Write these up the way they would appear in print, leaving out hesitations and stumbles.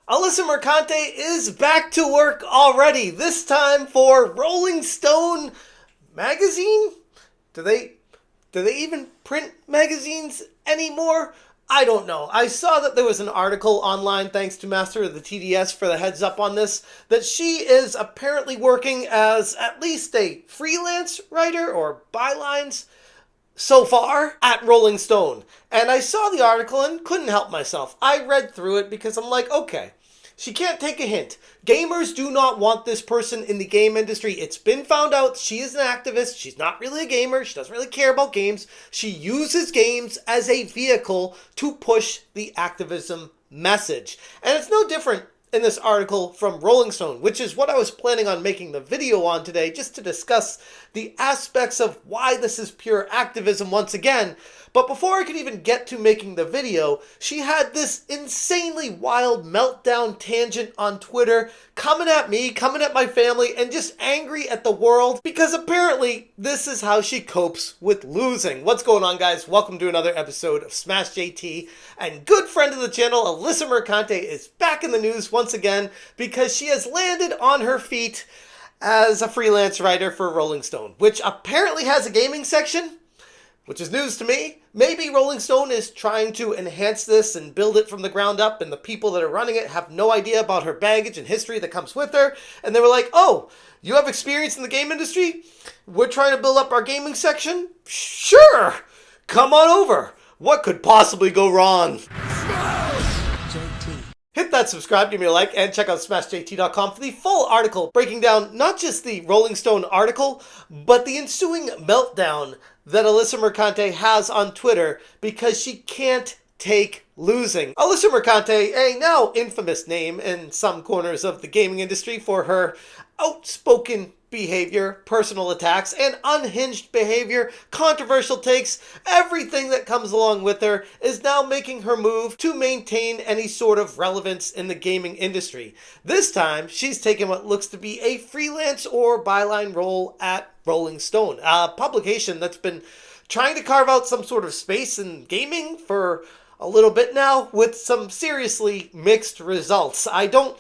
Alyssa Mercante is back to work already, this time for Rolling Stone magazine? Do they even print magazines anymore? I don't know. I saw that there was an article online, thanks to Master of the TDS for the heads up on this, that she is apparently working as at least a freelance writer or bylines so far at Rolling Stone. And I saw the article and couldn't help myself. I read through it because I'm like, okay, she can't take a hint. Gamers do not want this person in the game industry. It's been found out she is an activist. She's not really a gamer. She doesn't really care about games. She uses games as a vehicle to push the activism message. And it's no different in this article from Rolling Stone, which is what I was planning on making the video on today, just to discuss the aspects of why this is pure activism once again. But before I could even get to making the video, she had this insanely wild meltdown tangent on Twitter, coming at me, coming at my family, and just angry at the world, because apparently this is how she copes with losing. What's going on, guys? Welcome to another episode of Smash JT, and good friend of the channel, Alyssa Mercante, is back in the news once again because she has landed on her feet as a freelance writer for Rolling Stone, which apparently has a gaming section, which is news to me. Maybe Rolling Stone is trying to enhance this and build it from the ground up, and the people that are running it have no idea about her baggage and history that comes with her. And they were like, oh, you have experience in the game industry? We're trying to build up our gaming section? Sure! Come on over. What could possibly go wrong? Hit that subscribe, give me a like, and check out smashjt.com for the full article breaking down not just the Rolling Stone article, but the ensuing meltdown that Alyssa Mercante has on Twitter because she can't take losing. Alyssa Mercante, a now infamous name in some corners of the gaming industry for her outspoken behavior, personal attacks, and unhinged behavior, controversial takes, everything that comes along with her, is now making her move to maintain any sort of relevance in the gaming industry. This time, she's taken what looks to be a freelance or byline role at Rolling Stone, a publication that's been trying to carve out some sort of space in gaming for a little bit now, with some seriously mixed results. I don't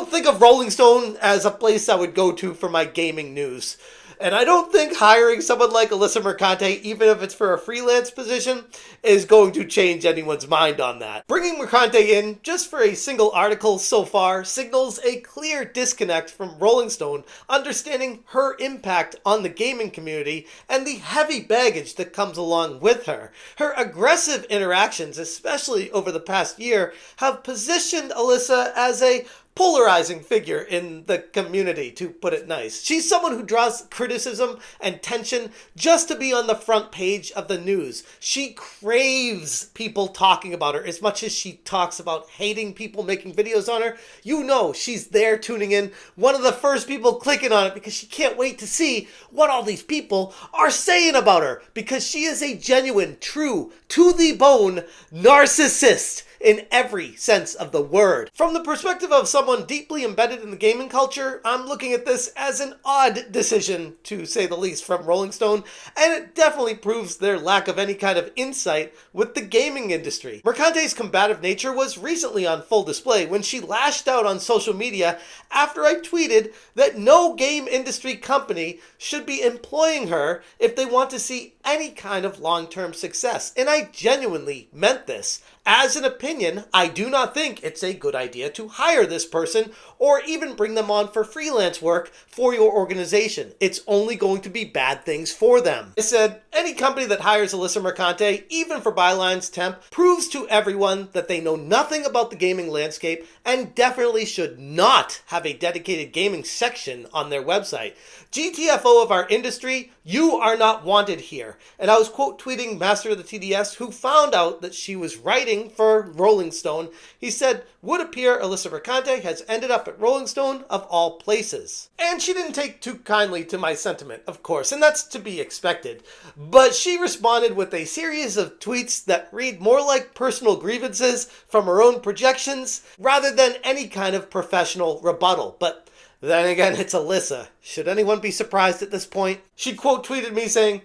think of Rolling Stone as a place I would go to for my gaming news. And I don't think hiring someone like Alyssa Mercante, even if it's for a freelance position, is going to change anyone's mind on that. Bringing Mercante in just for a single article so far signals a clear disconnect from Rolling Stone, understanding her impact on the gaming community and the heavy baggage that comes along with her. Her aggressive interactions, especially over the past year, have positioned Alyssa as a polarizing figure in the community, to put it nice. She's someone who draws criticism and tension just to be on the front page of the news. She craves people talking about her as much as she talks about hating people making videos on her. You know she's there tuning in, one of the first people clicking on it, because she can't wait to see what all these people are saying about her, because she is a genuine, true, to the bone narcissist in every sense of the word. From the perspective of someone deeply embedded in the gaming culture, I'm looking at this as an odd decision, to say the least, from Rolling Stone, and it definitely proves their lack of any kind of insight with the gaming industry. Mercante's combative nature was recently on full display when she lashed out on social media after I tweeted that no game industry company should be employing her if they want to see any kind of long-term success. And I genuinely meant this. As an opinion, I do not think it's a good idea to hire this person or even bring them on for freelance work for your organization. It's only going to be bad things for them. I said, any company that hires Alyssa Mercante, even for bylines temp, proves to everyone that they know nothing about the gaming landscape and definitely should not have a dedicated gaming section on their website. GTFO of our industry, you are not wanted here. And I was quote tweeting Master of the TDS, who found out that she was writing for Rolling Stone. He said, would appear Alyssa Mercante has ended up at Rolling Stone of all places. And she didn't take too kindly to my sentiment, of course, and that's to be expected. But she responded with a series of tweets that read more like personal grievances from her own projections rather than any kind of professional rebuttal. But then again, it's Alyssa. Should anyone be surprised at this point? She quote tweeted me saying,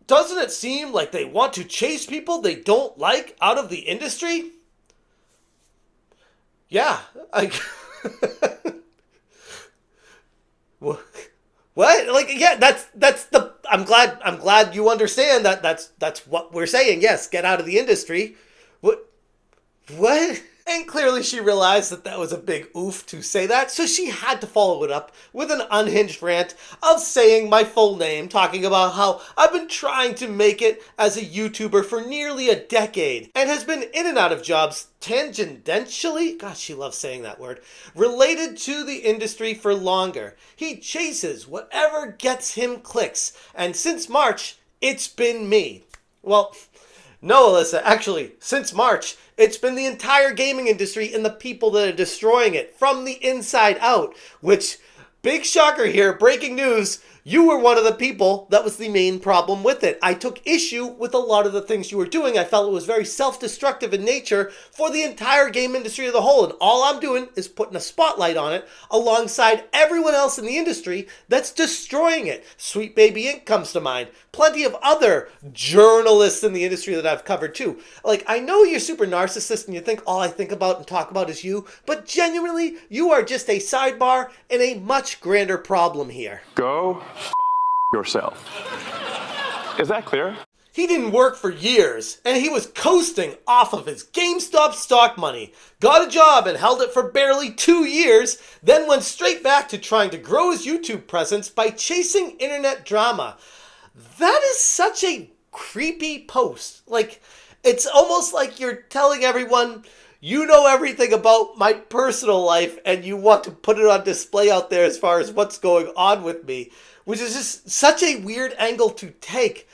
doesn't it seem like they want to chase people they don't like out of the industry? Yeah. What? Like, yeah, that's the. I'm glad you understand that. That's what we're saying. Yes, get out of the industry. What? What? And clearly she realized that that was a big oof to say that, so she had to follow it up with an unhinged rant of saying my full name, talking about how I've been trying to make it as a YouTuber for nearly a decade and has been in and out of jobs tangentially, gosh, she loves saying that word, related to the industry for longer. He chases whatever gets him clicks, and since March, it's been me. Well, no, Alyssa, actually, since March, it's been the entire gaming industry and the people that are destroying it from the inside out, which, big shocker here, breaking news, you were one of the people that was the main problem with it. I took issue with a lot of the things you were doing. I felt it was very self-destructive in nature for the entire game industry as a whole, and all I'm doing is putting a spotlight on it alongside everyone else in the industry that's destroying it. Sweet Baby Inc. comes to mind. Plenty of other journalists in the industry that I've covered too. Like, I know you're super narcissist and you think all I think about and talk about is you, but genuinely, you are just a sidebar in a much grander problem here. Go yourself. Is that clear? He didn't work for years, and he was coasting off of his GameStop stock money, got a job and held it for barely 2 years, then went straight back to trying to grow his YouTube presence by chasing internet drama. That is such a creepy post. Like, it's almost like you're telling everyone, you know everything about my personal life and you want to put it on display out there as far as what's going on with me, which is just such a weird angle to take.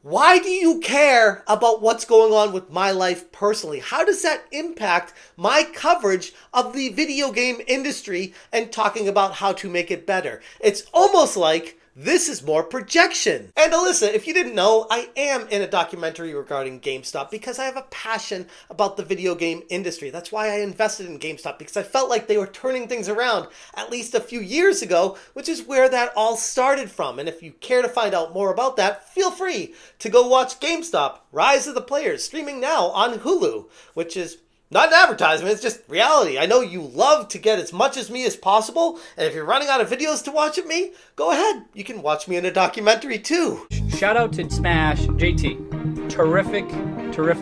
Why do you care about what's going on with my life personally? How does that impact my coverage of the video game industry and talking about how to make it better? It's almost like this is more projection. And Alyssa, if you didn't know, I am in a documentary regarding GameStop because I have a passion about the video game industry. That's why I invested in GameStop, because I felt like they were turning things around at least a few years ago, which is where that all started from. And if you care to find out more about that, feel free to go watch GameStop Rise of the Players, streaming now on Hulu, which is not an advertisement, it's just reality. I know you love to get as much as me as possible, and if you're running out of videos to watch of me, go ahead. You can watch me in a documentary too. Shout out to Smash JT. Terrific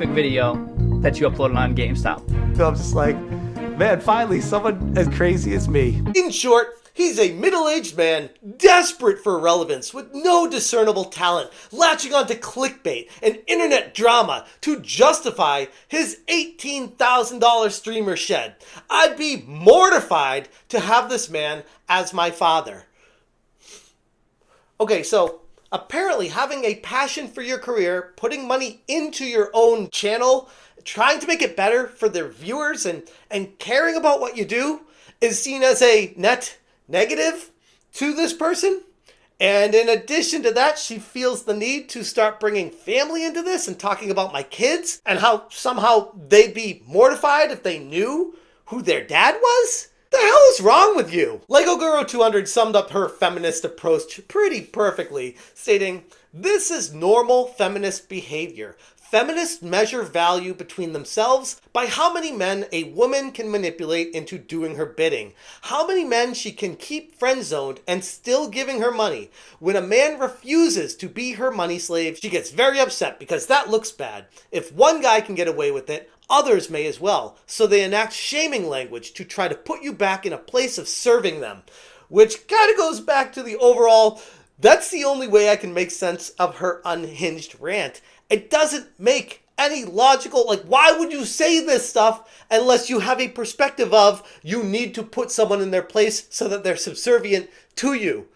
video that you uploaded on GameStop. I'm just like, man, finally someone as crazy as me. In short, he's a middle-aged man, desperate for relevance, with no discernible talent, latching onto clickbait and internet drama to justify his $18,000 streamer shed. I'd be mortified to have this man as my father. Okay, so apparently having a passion for your career, putting money into your own channel, trying to make it better for their viewers, and caring about what you do is seen as a net negative to this person. And in addition to that, she feels the need to start bringing family into this and talking about my kids and how somehow they'd be mortified if they knew who their dad was. The hell is wrong with you? Lego Guru 200 summed up her feminist approach pretty perfectly, stating, "This is normal feminist behavior. Feminists measure value between themselves by how many men a woman can manipulate into doing her bidding, how many men she can keep friend-zoned and still giving her money. When a man refuses to be her money slave, she gets very upset because that looks bad. If one guy can get away with it, others may as well. So they enact shaming language to try to put you back in a place of serving them," which kind of goes back to the overall, that's the only way I can make sense of her unhinged rant. It doesn't make any logical, like, why would you say this stuff unless you have a perspective of you need to put someone in their place so that they're subservient to you?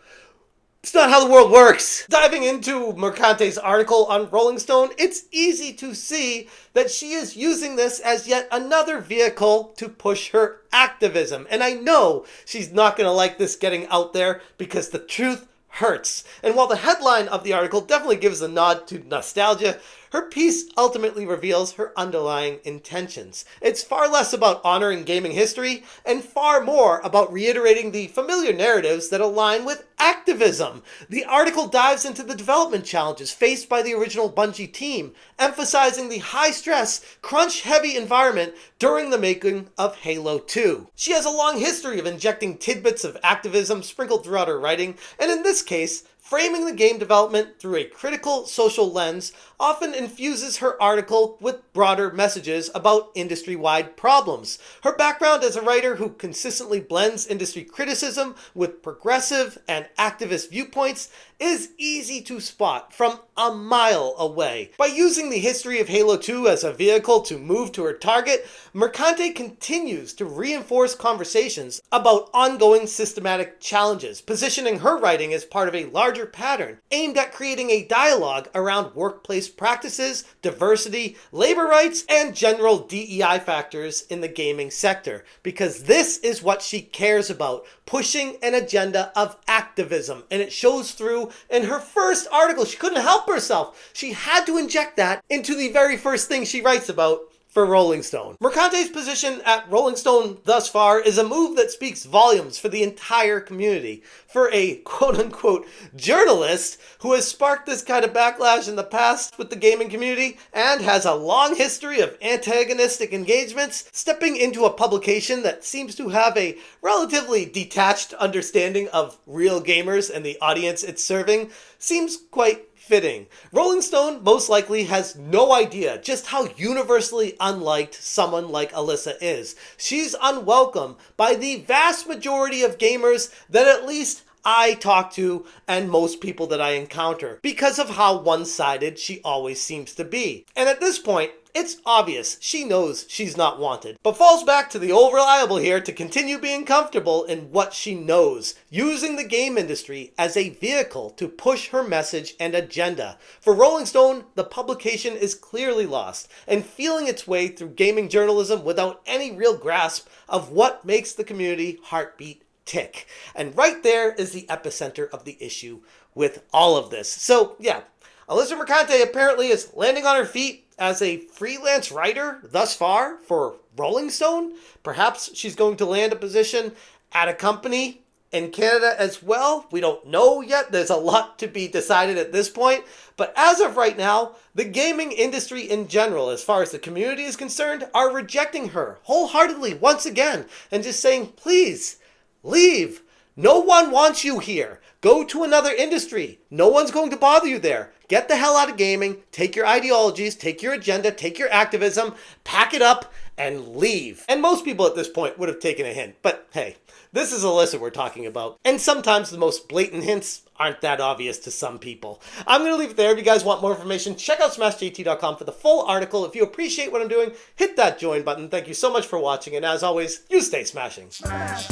It's not how the world works. Diving into Mercante's article on Rolling Stone, it's easy to see that she is using this as yet another vehicle to push her activism. And I know she's not going to like this getting out there because the truth hurts. And while the headline of the article definitely gives a nod to nostalgia, her piece ultimately reveals her underlying intentions. It's far less about honoring gaming history and far more about reiterating the familiar narratives that align with activism. The article dives into the development challenges faced by the original Bungie team, emphasizing the high-stress, crunch-heavy environment during the making of Halo 2. She has a long history of injecting tidbits of activism sprinkled throughout her writing, and in this case, framing the game development through a critical social lens often infuses her article with broader messages about industry-wide problems. Her background as a writer who consistently blends industry criticism with progressive and activist viewpoints is easy to spot from a mile away. By using the history of Halo 2 as a vehicle to move to her target, Mercante continues to reinforce conversations about ongoing systematic challenges, positioning her writing as part of a larger pattern aimed at creating a dialogue around workplace practices, diversity, labor rights, and general DEI factors in the gaming sector. Because this is what she cares about, pushing an agenda of activism. And it shows through in her first article. She couldn't help herself. She had to inject that into the very first thing she writes about for Rolling Stone. Mercante's position at Rolling Stone thus far is a move that speaks volumes for the entire community. For a quote-unquote journalist who has sparked this kind of backlash in the past with the gaming community and has a long history of antagonistic engagements, stepping into a publication that seems to have a relatively detached understanding of real gamers and the audience it's serving seems quite fitting. Rolling Stone most likely has no idea just how universally unliked someone like Alyssa is. She's unwelcome by the vast majority of gamers that at least I talk to and most people that I encounter because of how one-sided she always seems to be. And at this point, it's obvious she knows she's not wanted, but falls back to the old reliable here to continue being comfortable in what she knows, using the game industry as a vehicle to push her message and agenda. For Rolling Stone, the publication is clearly lost and feeling its way through gaming journalism without any real grasp of what makes the community heartbeat tick. And right there is the epicenter of the issue with all of this. So yeah, Alyssa Mercante apparently is landing on her feet as a freelance writer thus far for Rolling Stone. Perhaps she's going to land a position at a company in Canada as well. We don't know yet. There's a lot to be decided at this point. But as of right now, the gaming industry in general, as far as the community is concerned, are rejecting her wholeheartedly once again and just saying, please, leave. No one wants you here. Go to another industry. No one's going to bother you there. Get the hell out of gaming. Take your ideologies, take your agenda, take your activism, pack it up, and leave. And most people at this point would have taken a hint. But hey, this is Alyssa we're talking about. And sometimes the most blatant hints aren't that obvious to some people. I'm going to leave it there. If you guys want more information, check out smashjt.com for the full article. If you appreciate what I'm doing, hit that join button. Thank you so much for watching. And as always, you stay smashing. Smash,